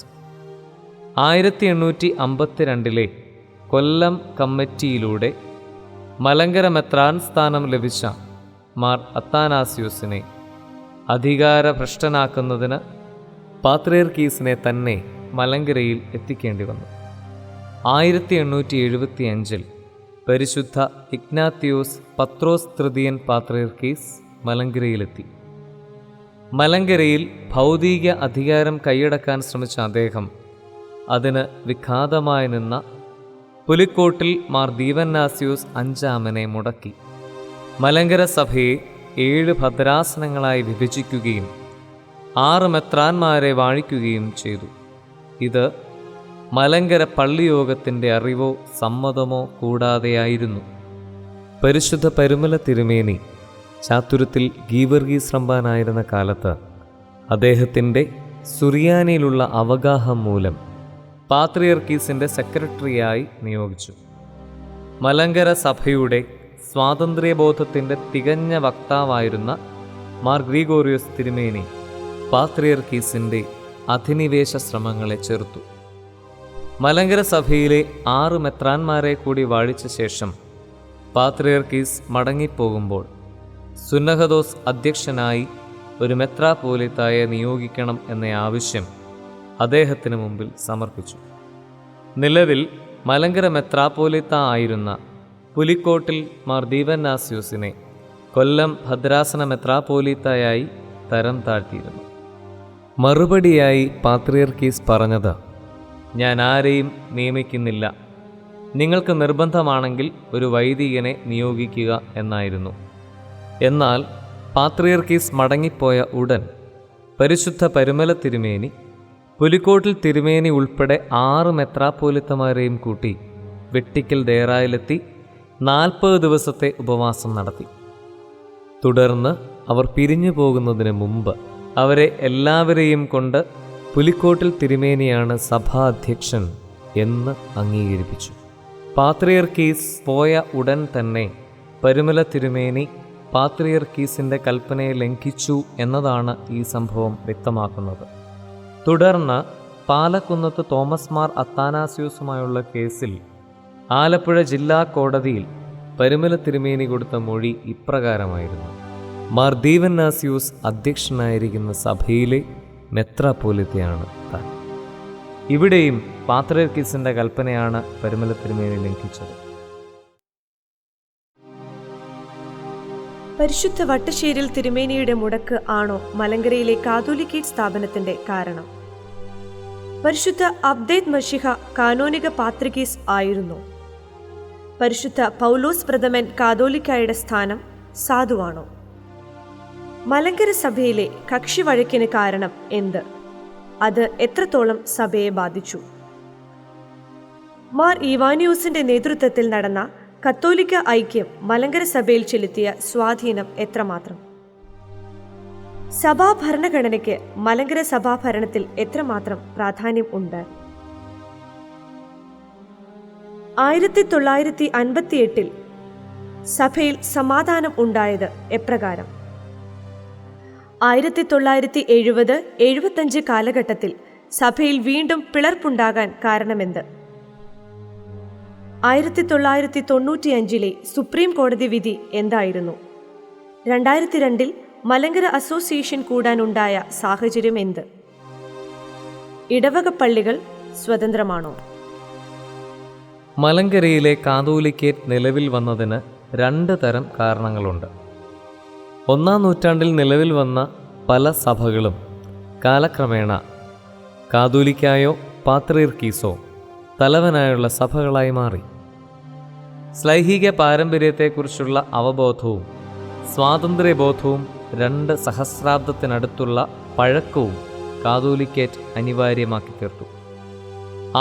1852 കൊല്ലം കമ്മിറ്റിയിലൂടെ മലങ്കര മെത്രാൻ സ്ഥാനം ലഭിച്ച മാർ അത്താനാസ്യൂസിനെ അധികാരഭ്രഷ്ടനാക്കുന്നതിന് പാത്രിയർക്കീസിനെ തന്നെ മലങ്കരയിൽ എത്തിക്കേണ്ടി വന്നു. 1875 പരിശുദ്ധ ഇഗ്നാത്തിയോസ് പത്രോസ് തൃതീയൻ പാത്രിയർക്കീസ് മലങ്കരയിലെത്തി. മലങ്കരയിൽ ഭൗതിക അധികാരം കൈയടക്കാൻ ശ്രമിച്ച അദ്ദേഹം അതിന് വിഘാതമായി നിന്ന പുലിക്കോട്ടിൽ മാർ ദീവന്നാസ്യൂസ് അഞ്ചാമനെ മുടക്കി. മലങ്കര സഭയെ 7 ഭദ്രാസനങ്ങളായി വിഭജിക്കുകയും 6 മെത്രാന്മാരെ വാഴിക്കുകയും ചെയ്തു. ഇത് മലങ്കര പള്ളിയോഗത്തിൻ്റെ അറിവോ സമ്മതമോ കൂടാതെയായിരുന്നു. പരിശുദ്ധ പരുമല തിരുമേനി ചാത്തുരത്തിൽ ഗീവർഗീസ് റമ്പാനായിരുന്ന കാലത്ത് അദ്ദേഹത്തിൻ്റെ സുറിയാനിയിലുള്ള അവഗാഹം മൂലം പാത്രിയർക്കീസിൻ്റെ സെക്രട്ടറിയായി നിയോഗിച്ചു. മലങ്കര സഭയുടെ സ്വാതന്ത്ര്യബോധത്തിൻ്റെ തികഞ്ഞ വക്താവായിരുന്ന മാർ ഗ്രിഗോറിയോസ് തിരുമേനി പാത്രിയർക്കീസിൻ്റെ അധിനിവേശ ശ്രമങ്ങളെ ചെറുത്തു. മലങ്കര സഭയിലെ 6 മെത്രാന്മാരെ കൂടി വാഴിച്ച ശേഷം പാത്രിയർക്കീസ് മടങ്ങിപ്പോകുമ്പോൾ സുന്നഹദോസ് അധ്യക്ഷനായി ഒരു മെത്രാപ്പോലിത്തായെ നിയോഗിക്കണം എന്ന ആവശ്യം അദ്ദേഹത്തിന് മുമ്പിൽ സമർപ്പിച്ചു. നിലവിൽ മലങ്കര മെത്രാപ്പോലിത്ത ആയിരുന്ന പുലിക്കോട്ടിൽ മാർ ദീവന്നാസ്യൂസിനെ കൊല്ലം ഭദ്രാസന മെത്രാപ്പോലിത്തയായി തരം താഴ്ത്തിയിരുന്നു. മറുപടിയായി പാത്രിയർക്കീസ് പറഞ്ഞത്, ഞാൻ ആരെയും നിയമിക്കുന്നില്ല, നിങ്ങൾക്ക് നിർബന്ധമാണെങ്കിൽ ഒരു വൈദികനെ നിയോഗിക്കുക എന്നായിരുന്നു. എന്നാൽ പാത്രിയർക്കീസ് മടങ്ങിപ്പോയ ഉടൻ പരിശുദ്ധ പരുമല തിരുമേനി പുലിക്കോട്ടിൽ തിരുമേനി ഉൾപ്പെടെ 6 മെത്രാപ്പോലിത്തമാരെയും കൂട്ടി വെട്ടിക്കൽ ദേറായിലെത്തി 40 ദിവസത്തെ ഉപവാസം നടത്തി. തുടർന്ന് അവർ പിരിഞ്ഞു പോകുന്നതിന് മുമ്പ് അവരെ എല്ലാവരെയും കൊണ്ട് പുലിക്കോട്ടിൽ തിരുമേനിയാണ് സഭാ അധ്യക്ഷൻ എന്ന് അംഗീകരിപ്പിച്ചു. പാത്രിയർക്കീസ് പോയ ഉടൻ തന്നെ പരുമല തിരുമേനി പാത്രിയർക്കീസിൻ്റെ കൽപ്പനയെ ലംഘിച്ചു എന്നതാണ് ഈ സംഭവം വ്യക്തമാക്കുന്നത്. തുടർന്ന് പാലക്കുന്നത്ത് തോമസ് മാർ അത്താനാസ്യൂസുമായുള്ള കേസിൽ ആലപ്പുഴ ജില്ലാ കോടതിയിൽ പരുമല തിരുമേനി കൊടുത്ത മൊഴി ഇപ്രകാരമായിരുന്നു: മാർ ദീവന്നാസ്യൂസ് അധ്യക്ഷനായിരിക്കുന്ന സഭയിലെ മെത്രാപ്പോലിത്തയാണ് താൻ. ഇവിടെയും പാത്രിയർക്കീസിൻ്റെ കൽപ്പനയാണ് പരുമല തിരുമേനി ലംഘിച്ചത്. പരിശുദ്ധ വട്ടശ്ശേരിൽ തിരുമേനിയുടെ മുടക്ക് ആണോ മലങ്കരയിലെ കാതോലിക്കേറ്റ് സ്ഥാപനത്തിന്റെ കാരണം? പരിശുദ്ധ അബ്ദേദ് മഷിഹ കാനോനിക പാത്രികീസ് ആയിരുന്നു. പരിശുദ്ധ പൗലോസ് പ്രഥമൻ കാതോലിക്കായുടെ സ്ഥാനം സാധുവാണോ? മലങ്കര സഭയിലെ കക്ഷി വഴക്കിന് കാരണം എന്ത്? അത് എത്രത്തോളം സഭയെ ബാധിച്ചു? മാർ ഈവാനിയൂസിന്റെ നേതൃത്വത്തിൽ നടന്ന കത്തോലിക്ക ഐക്യം മലങ്കര സഭയിൽ ചെലുത്തിയ സ്വാധീനം എത്രമാത്രം? സഭാ ഭരണഘടനയ്ക്ക് മലങ്കര സഭാഭരണത്തിൽ എത്രമാത്രം പ്രാധാന്യം ഉണ്ട്? 1958 സഭയിൽ സമാധാനം ഉണ്ടായത് എപ്രകാരം? 1970-75 കാലഘട്ടത്തിൽ സഭയിൽ വീണ്ടും പിളർപ്പുണ്ടാകാൻ കാരണമെന്ത്? 1995 സുപ്രീം കോടതി വിധി എന്തായിരുന്നു? 2002 മലങ്കര അസോസിയേഷൻ കൂടാനുണ്ടായ സാഹചര്യം എന്ത്? ഇടവക പള്ളികൾ സ്വതന്ത്രമാണോ? മലങ്കരയിലെ കാതോലിക്കേറ്റ് നിലവിൽ വന്നതിന് 2 തരം കാരണങ്ങളുണ്ട്. 1-ാം നൂറ്റാണ്ടിൽ നിലവിൽ വന്ന പല സഭകളും കാലക്രമേണ കാതോലിക്കായോ പാത്രീർക്കീസോ തലവനായുള്ള സഭകളായി മാറി. ശ്ലൈഹിക പാരമ്പര്യത്തെക്കുറിച്ചുള്ള അവബോധവും സ്വാതന്ത്ര്യബോധവും 2 സഹസ്രാബ്ദത്തിനടുത്തുള്ള പഴക്കവും കാതോലിക്കേറ്റ് അനിവാര്യമാക്കി തീർത്തു.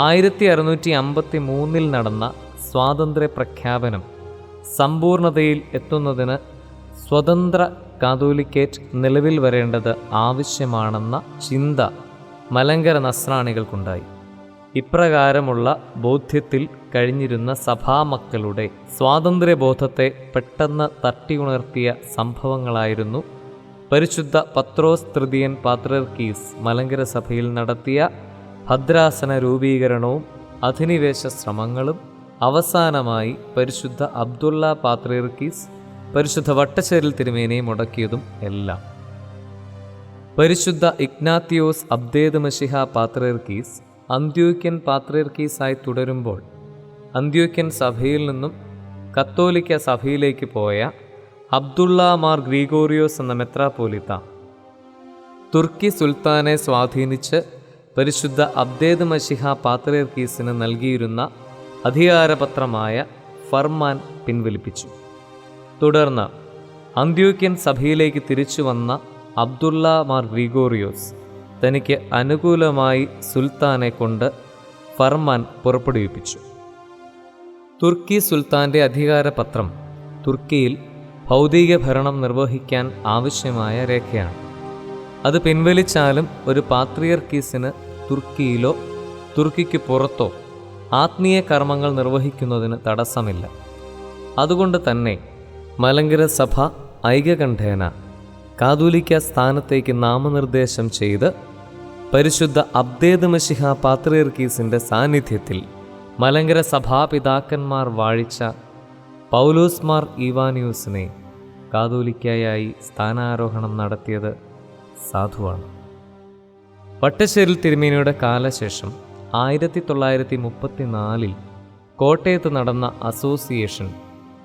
1653 നടന്ന സ്വാതന്ത്ര്യ പ്രഖ്യാപനം സമ്പൂർണതയിൽ എത്തുന്നതിന് സ്വതന്ത്ര കാതോലിക്കേറ്റ് നിലവിൽ വരേണ്ടത് ആവശ്യമാണെന്ന ചിന്ത മലങ്കര നസ്രാണികൾക്കുണ്ടായി. ഇപ്രകാരമുള്ള ബോധ്യത്തിൽ കഴിഞ്ഞിരുന്ന സഭാമക്കളുടെ സ്വാതന്ത്ര്യബോധത്തെ പെട്ടെന്ന് തട്ടിയുണർത്തിയ സംഭവങ്ങളായിരുന്നു പരിശുദ്ധ പത്രോസ് തൃതീയൻ പാത്രീർക്കീസ് മലങ്കര സഭയിൽ നടത്തിയ ഭദ്രാസന രൂപീകരണവും അധിനിവേശ ശ്രമങ്ങളും, അവസാനമായി പരിശുദ്ധ അബ്ദുള്ള പാത്രീർക്കീസ് പരിശുദ്ധ വട്ടശ്ശേരിൽ തിരുമേനിയെ മുടക്കിയതും എല്ലാം. പരിശുദ്ധ ഇഗ്നാത്തിയോസ് അബ്ദേദ് മശിഹ പാത്രീർക്കീസ് അന്ത്യോക്യൻ പാത്രീർക്കീസായി തുടരുമ്പോൾ അന്ത്യോക്യൻ സഭയിൽ നിന്നും കത്തോലിക്ക സഭയിലേക്ക് പോയ അബ്ദുള്ള മാർ ഗ്രീഗോറിയോസ് എന്ന മെത്രാപ്പോലിത്ത തുർക്കി സുൽത്താനെ സ്വാധീനിച്ച് പരിശുദ്ധ അബ്ദേദ് മശിഹ പാത്രീർക്കീസിന് നൽകിയിരുന്ന അധികാരപത്രമായ ഫർമാൻ പിൻവലിപ്പിച്ചു. തുടർന്ന് അന്ത്യോക്യൻ സഭയിലേക്ക് തിരിച്ചു വന്ന അബ്ദുള്ള മാർ ഗ്രീഗോറിയോസ് തനിക്ക് അനുകൂലമായി സുൽത്താനെ കൊണ്ട് ഫർമാൻ പുറപ്പെടുവിപ്പിച്ചു. തുർക്കി സുൽത്താൻ്റെ അധികാരപത്രം തുർക്കിയിൽ ഭൗതിക ഭരണം നിർവഹിക്കാൻ ആവശ്യമായ രേഖയാണ്. അത് പിൻവലിച്ചാലും ഒരു പാത്രിയർക്കീസിന് തുർക്കിയിലോ തുർക്കിക്ക് പുറത്തോ ആത്മീയ കർമ്മങ്ങൾ നിർവഹിക്കുന്നതിന് തടസ്സമില്ല. അതുകൊണ്ട് തന്നെ മലങ്കര സഭ ഐകകണ്ഠേന കാതോലിക്ക സ്ഥാനത്തേക്ക് നാമനിർദ്ദേശം ചെയ്ത് പരിശുദ്ധ അബ്ദേദ് മശിഹ പാത്രീർക്കീസിൻ്റെ സാന്നിധ്യത്തിൽ മലങ്കര സഭാപിതാക്കന്മാർ വാഴിച്ച പൗലോസ് മാർ ഈവാനിയൂസിനെ കാതോലിക്കയായി സ്ഥാനാരോഹണം നടത്തിയത് സാധുവാണ്. വട്ടശ്ശേരിൽ തിരുമേനിയുടെ കാലശേഷം 1934 കോട്ടയത്ത് നടന്ന അസോസിയേഷൻ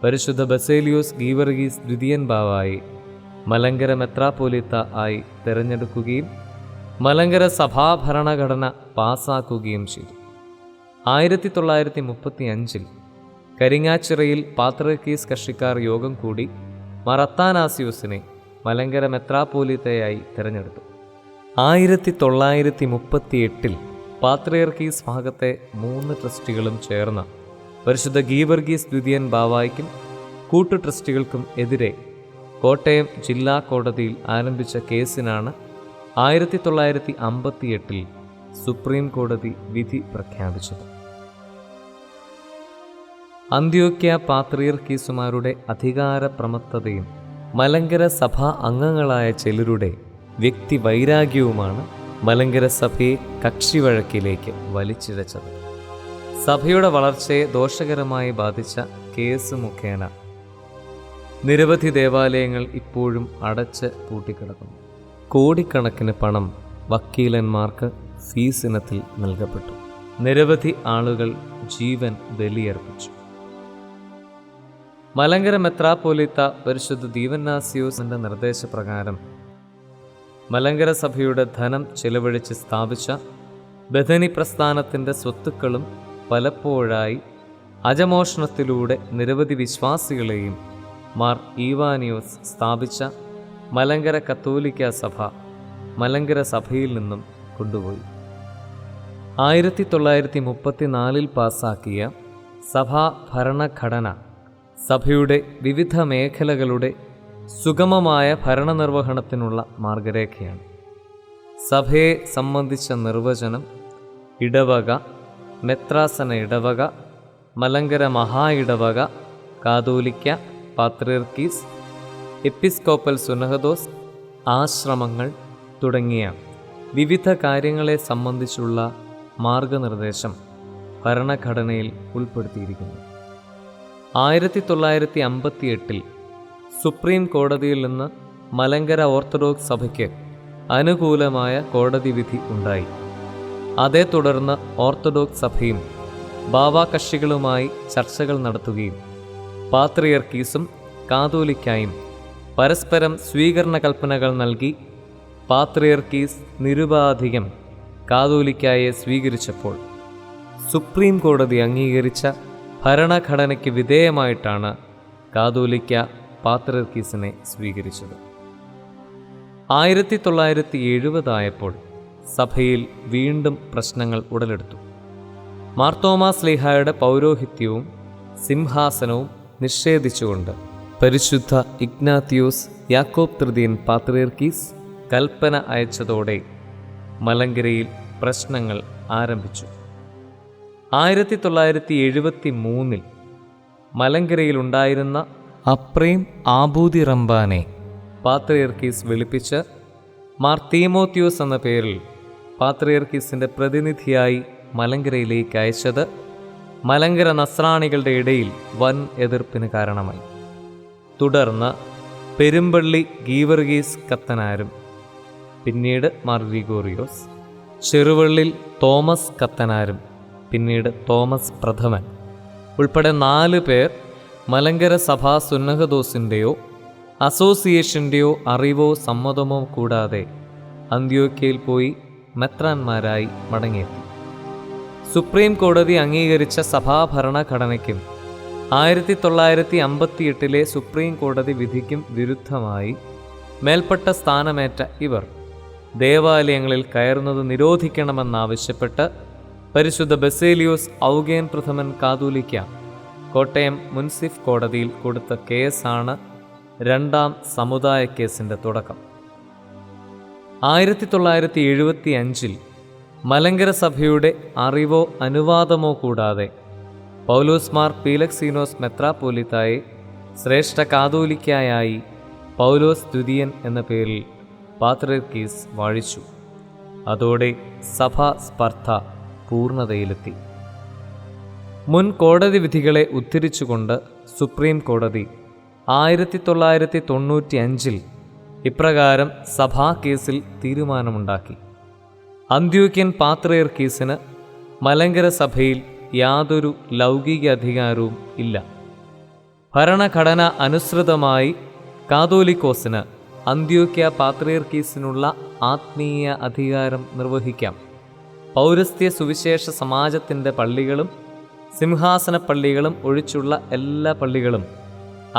പരിശുദ്ധ ബസേലിയോസ് ഗീവർഗീസ് ദ്വിതീയൻ ബാവായി മലങ്കര മെത്രാപ്പോലിത്ത ആയി തിരഞ്ഞെടുക്കുകയും മലങ്കര സഭാഭരണഘടന പാസാക്കുകയും ചെയ്തു. 1935 കരിങ്ങാച്ചിറയിൽ പാത്രീർക്കീസ് കക്ഷിക്കാർ യോഗം കൂടി മാർ അത്താനാസിയോസിനെ മലങ്കര മെത്രാപ്പോലിത്തയായി തിരഞ്ഞെടുത്തു. 1938 പാത്രീർക്കീസ് ഭാഗത്തെ 3 ട്രസ്റ്റികളും ചേർന്ന് പരിശുദ്ധ ഗീവർഗീസ് ദ്വിതീയൻ ബാവായ്ക്കും കൂട്ടു ട്രസ്റ്റികൾക്കും എതിരെ കോട്ടയം ജില്ലാ കോടതിയിൽ ആരംഭിച്ച കേസിനാണ് 1958 സുപ്രീം കോടതി വിധി പ്രഖ്യാപിച്ചത്. അന്ത്യോക്യ പാത്രീർക്കീസുമാരുടെ അധികാരപ്രമത്തതയും മലങ്കര സഭാ അംഗങ്ങളായ ചിലരുടെ വ്യക്തി വൈരാഗ്യവുമാണ് മലങ്കര സഭയെ കക്ഷിവഴക്കിലേക്ക് വലിച്ചിഴച്ചത്. സഭയുടെ വളർച്ചയെ ദോഷകരമായി ബാധിച്ച കേസ് മുഖേന നിരവധി ദേവാലയങ്ങൾ ഇപ്പോഴും അടച്ച് പൂട്ടിക്കിടക്കുന്നു. കോടിക്കണക്കിന് പണം വക്കീലന്മാർക്ക് ഫീസ് ഇനത്തിൽ നൽകപ്പെട്ടു. നിരവധി ആളുകൾ ജീവൻ ബലിയർപ്പിച്ചു. മലങ്കര മെത്രാപ്പോലിത്ത പരിശുദ്ധ ദീവന്നാസിയോസിൻ്റെ നിർദ്ദേശപ്രകാരം മലങ്കര സഭയുടെ ധനം ചെലവഴിച്ച് സ്ഥാപിച്ച ബഥനി പ്രസ്ഥാനത്തിൻ്റെ സ്വത്തുക്കളും പലപ്പോഴായി അജമോഷണത്തിലൂടെ നിരവധി വിശ്വാസികളെയും മാർ ഈവാനിയോസ് സ്ഥാപിച്ച മലങ്കര കത്തോലിക്ക സഭ മലങ്കര സഭയിൽ നിന്നും കൊണ്ടുപോയി. 1934 പാസാക്കിയ സഭാ ഭരണഘടന സഭയുടെ വിവിധ മേഖലകളുടെ സുഗമമായ ഭരണനിർവഹണത്തിനുള്ള മാർഗരേഖയാണ്. സഭയെ സംബന്ധിച്ച നിർവചനം ഇടവക, മെത്രാസന ഇടവക, മലങ്കര മഹാ ഇടവക, കാതോലിക്ക, പാത്രിയർക്കീസ്, എപ്പിസ്കോപ്പൽ സുനഹദോസ്, ആശ്രമങ്ങൾ തുടങ്ങിയ വിവിധ കാര്യങ്ങളെ സംബന്ധിച്ചുള്ള മാർഗനിർദ്ദേശം ഭരണഘടനയിൽ ഉൾപ്പെടുത്തിയിരിക്കുന്നു. 1958 സുപ്രീം കോടതിയിൽ നിന്ന് മലങ്കര ഓർത്തഡോക്സ് സഭയ്ക്ക് അനുകൂലമായ കോടതി വിധി ഉണ്ടായി. അതേ തുടർന്ന് ഓർത്തഡോക്സ് സഭയും ബാവാ കക്ഷികളുമായി ചർച്ചകൾ നടത്തുകയും പാത്രിയർക്കീസും കാതോലിക്കായും പരസ്പരം സ്വീകരണ കൽപ്പനകൾ നൽകി പാത്രിയർക്കീസ് നിരുപാധികം കാതോലിക്കായെ സ്വീകരിച്ചപ്പോൾ സുപ്രീം കോടതി അംഗീകരിച്ച ഭരണഘടനയ്ക്ക് വിധേയമായിട്ടാണ് കാതോലിക്ക പാത്രിയർക്കീസിനെ സ്വീകരിച്ചത്. 1970 ആയപ്പോൾ സഭയിൽ വീണ്ടും പ്രശ്നങ്ങൾ ഉടലെടുത്തു. മാർത്തോമാ ശ്ലീഹായുടെ പൗരോഹിത്യവും സിംഹാസനവും നിഷേധിച്ചുകൊണ്ട് പരിശുദ്ധ ഇഗ്നാത്തിയോസ് യാക്കോബ് തൃതീയൻ പാത്രിയർക്കീസ് കൽപ്പന അയച്ചതോടെ മലങ്കരയിൽ പ്രശ്നങ്ങൾ ആരംഭിച്ചു. 1973 മലങ്കരയിലുണ്ടായിരുന്ന അപ്രേം ആബൂതി റംബാനെ പാത്രിയർക്കീസ് വിളിപ്പിച്ച് മാർ തീമോത്തിയോസ് എന്ന പേരിൽ പാത്രിയർക്കീസിൻ്റെ പ്രതിനിധിയായി മലങ്കരയിലേക്ക് അയച്ചത് മലങ്കര നസ്രാണികളുടെ ഇടയിൽ വൻ എതിർപ്പിന് കാരണമായി. തുടർന്ന് പെരുമ്പള്ളി ഗീവർഗീസ് കത്തനാരും, പിന്നീട് മാർ ഗ്രിഗോറിയോസ്, ചെറുവള്ളിൽ തോമസ് കത്തനാരും, പിന്നീട് തോമസ് പ്രഥമൻ ഉൾപ്പെടെ 4 പേർ മലങ്കര സഭാ സുന്നഹദോസിൻ്റെയോ അസോസിയേഷൻ്റെയോ അറിവോ സമ്മതമോ കൂടാതെ അന്ത്യോക്യയിൽ പോയി മെത്രാന്മാരായി മടങ്ങിയെത്തി. സുപ്രീം കോടതി അംഗീകരിച്ച സഭാഭരണഘടനയ്ക്കും 1958 സുപ്രീം കോടതി വിധിക്കും വിരുദ്ധമായി മേൽപ്പെട്ട സ്ഥാനമേറ്റ ഇവർ ദേവാലയങ്ങളിൽ കയറുന്നത് നിരോധിക്കണമെന്നാവശ്യപ്പെട്ട് പരിശുദ്ധ ബസേലിയോസ് ഔഗേൻ പ്രഥമൻ കാതോലിക്ക കോട്ടയം മുൻസിഫ് കോടതിയിൽ കൊടുത്ത കേസാണ് രണ്ടാം സമുദായ കേസിൻ്റെ തുടക്കം. 1975 മലങ്കര സഭയുടെ അറിവോ അനുവാദമോ കൂടാതെ പൗലോസ് മാർ പീലക്സീനോസ് മെത്രാപ്പോലിത്തായെ ശ്രേഷ്ഠ കാതോലിക്കായായി പൗലോസ് ദ്വിതീയൻ എന്ന പേരിൽ പാത്രിയർക്കീസ് വാഴിച്ചു. അതോടെ സഭാ സ്പർദ്ധ പൂർണ്ണതയിലെത്തി. മുൻ കോടതി വിധികളെ ഉദ്ധരിച്ചുകൊണ്ട് സുപ്രീം കോടതി 1995 ഇപ്രകാരം സഭാ കേസിൽ തീരുമാനമുണ്ടാക്കി. അന്ത്യോക്യൻ പാത്രിയർക്കീസിന് മലങ്കര സഭയിൽ യാതൊരു ലൗകിക അധികാരവും ഇല്ല. ഭരണഘടന അനുസൃതമായി കാതോലിക്കോസിന് അന്ത്യോക്യ പാത്രിയർക്കീസിനുള്ള ആത്മീയ അധികാരം നിർവഹിക്കാം. പൗരസ്ത്യ സുവിശേഷ സമാജത്തിൻ്റെ പള്ളികളും സിംഹാസന പള്ളികളും ഒഴിച്ചുള്ള എല്ലാ പള്ളികളും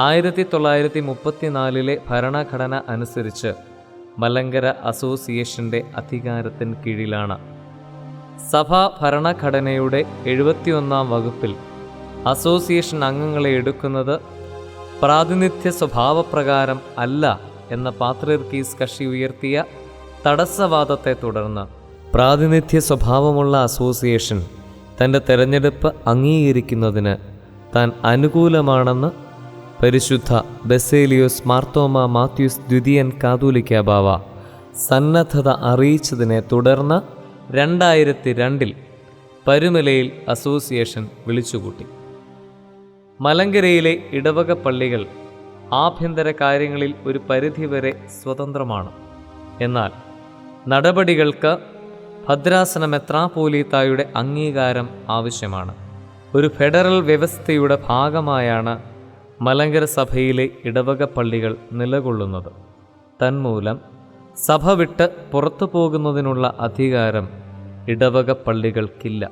1934 ഭരണഘടന അനുസരിച്ച് മലങ്കര അസോസിയേഷൻ്റെ അധികാരത്തിന് കീഴിലാണ്. സഭാ ഭരണഘടനയുടെ 71 വകുപ്പിൽ അസോസിയേഷൻ അംഗങ്ങളെ എടുക്കുന്നത് പ്രാതിനിധ്യ സ്വഭാവപ്രകാരം അല്ല എന്ന പാത്രിയർക്കീസ് കക്ഷി ഉയർത്തിയ തടസ്സവാദത്തെ തുടർന്ന് പ്രാതിനിധ്യ സ്വഭാവമുള്ള അസോസിയേഷൻ തൻ്റെ തെരഞ്ഞെടുപ്പ് അംഗീകരിക്കുന്നതിന് താൻ അനുകൂലമാണെന്ന് പരിശുദ്ധ ബസേലിയോസ് മാർത്തോമാ മാത്യൂസ് ദ്വിതീയൻ കാതോലിക്ക ബാവ സന്നദ്ധത അറിയിച്ചതിനെ തുടർന്ന് 2002 പരുമലയിൽ അസോസിയേഷൻ വിളിച്ചുകൂട്ടി. മലങ്കരയിലെ ഇടവക പള്ളികൾ ആഭ്യന്തര കാര്യങ്ങളിൽ ഒരു പരിധിവരെ സ്വതന്ത്രമാണ്. എന്നാൽ നടപടികൾക്ക് ഭദ്രാസന മെത്രാപ്പോലീത്തായുടെ അംഗീകാരം ആവശ്യമാണ്. ഒരു ഫെഡറൽ വ്യവസ്ഥയുടെ ഭാഗമായാണ് മലങ്കര സഭയിലെ ഇടവക പള്ളികൾ നിലകൊള്ളുന്നത്. തന്മൂലം സഭ വിട്ട് പുറത്തു പോകുന്നതിനുള്ള അധികാരം ഇടവക പള്ളികൾക്കില്ല.